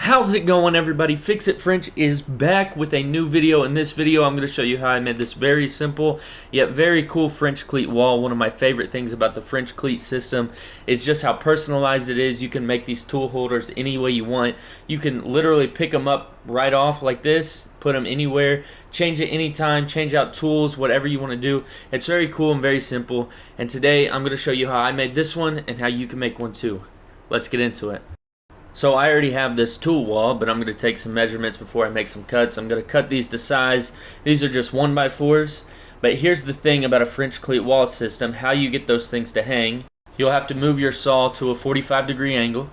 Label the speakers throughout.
Speaker 1: How's it going, everybody? Fix It French is back with a new video. In this video, I'm going to show you how I made this very simple yet very cool French cleat wall. One of my favorite things about the French cleat system is just how personalized it is. You can make these tool holders any way you want. You can literally pick them up right off like this, put them anywhere, change it anytime, change out tools, whatever you want to do. It's very cool and very simple. And today, I'm going to show you how I made this one and how you can make one too. Let's get into it. So I already have this tool wall, but I'm going to take some measurements before I make some cuts. I'm going to cut these to size. These are just 1x4s. But here's the thing about a French cleat wall system, how you get those things to hang. You'll have to move your saw to a 45-degree angle,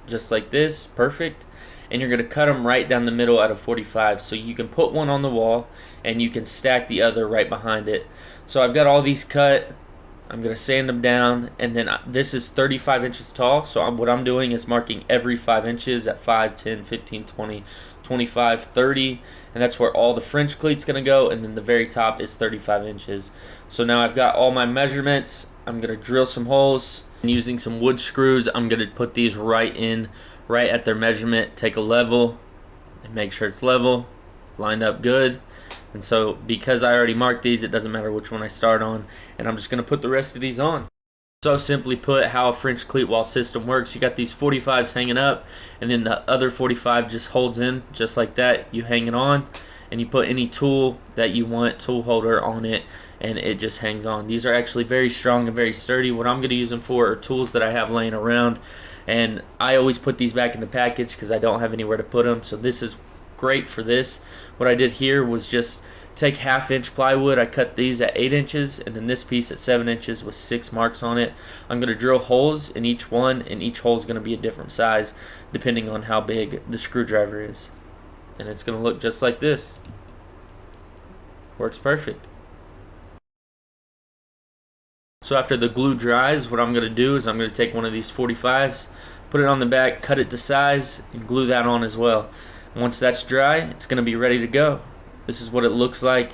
Speaker 1: just like this, perfect. And you're going to cut them right down the middle at a 45. So you can put one on the wall, and you can stack the other right behind it. So I've got all these cut. I'm going to sand them down, and then this is 35 inches tall, so what I'm doing is marking every 5 inches at 5, 10, 15, 20, 25, 30, and that's where all the French cleat's going to go, and then the very top is 35 inches. So now I've got all my measurements. I'm going to drill some holes, and using some wood screws, I'm going to put these right at their measurement, take a level, and make sure it's level, lined up good. And so because I already marked these, it doesn't matter which one I start on, and I'm just going to put the rest of these on. So simply put, how a French cleat wall system works, you got these 45s hanging up, and then the other 45 just holds in just like that. You hang it on, and you put any tool that you want, tool holder on it, and it just hangs on. These are actually very strong and very sturdy. What I'm going to use them for are tools that I have laying around, and I always put these back in the package because I don't have anywhere to put them. So this is great for this. What I did here was just take 1/2-inch plywood. I cut these at 8 inches, and then this piece at 7 inches with 6 marks on it. I'm going to drill holes in each one, and each hole is going to be a different size depending on how big the screwdriver is. And it's going to look just like this. Works perfect. So after the glue dries, what I'm going to do is I'm going to take one of these 45s, put it on the back, cut it to size, and glue that on as well. Once that's dry, it's going to be ready to go. This is what it looks like.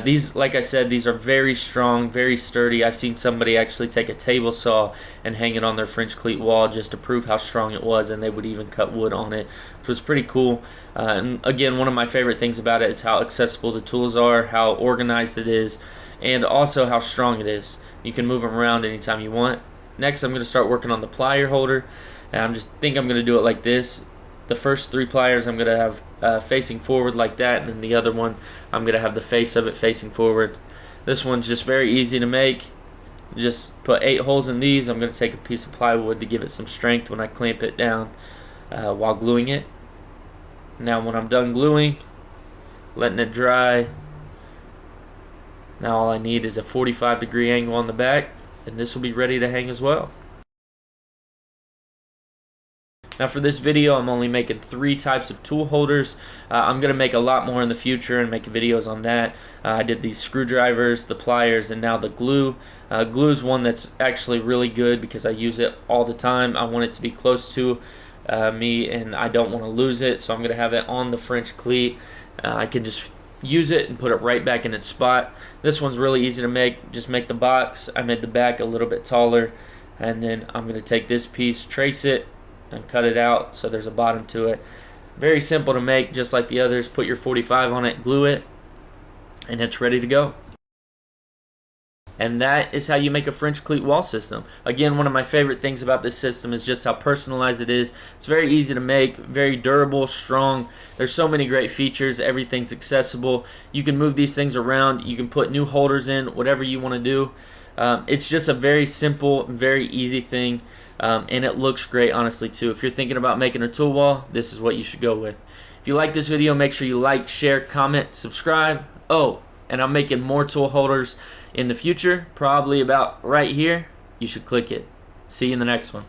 Speaker 1: These, like I said, these are very strong, very sturdy. I've seen somebody actually take a table saw and hang it on their French cleat wall just to prove how strong it was, and they would even cut wood on it, which was pretty cool. And again, one of my favorite things about it is how accessible the tools are, how organized it is, and also how strong it is. You can move them around anytime you want. Next, I'm going to start working on the plier holder. And I'm going to do it like this. The first 3 pliers I'm going to have facing forward like that, and then the other one I'm going to have the face of it facing forward. This one's just very easy to make. Just put 8 holes in these. I'm going to take a piece of plywood to give it some strength when I clamp it down while gluing it. Now when I'm done gluing, letting it dry, now all I need is a 45-degree angle on the back, and this will be ready to hang as well. Now for this video, I'm only making 3 types of tool holders. I'm going to make a lot more in the future and make videos on that. I did these screwdrivers, the pliers, and now the glue. Glue is one that's actually really good because I use it all the time. I want it to be close to me, and I don't want to lose it, so I'm going to have it on the French cleat. I can just use it and put it right back in its spot. This one's really easy to make. Just make the box. I made the back a little bit taller, and then I'm going to take this piece, trace it, and cut it out so there's a bottom to it. Very simple to make, just like the others. Put your 45 on it, glue it, and it's ready to go. And that is how you make a French cleat wall system. Again, one of my favorite things about this system is just how personalized it is. It's very easy to make, very durable, strong. There's so many great features. Everything's accessible. You can move these things around. You can put new holders in, whatever you want to do. It's just a very simple, very easy thing, and it looks great, honestly, too. If you're thinking about making a tool wall, this is what you should go with. If you like this video, make sure you like, share, comment, subscribe. Oh, and I'm making more tool holders in the future, probably about right here. You should click it. See you in the next one.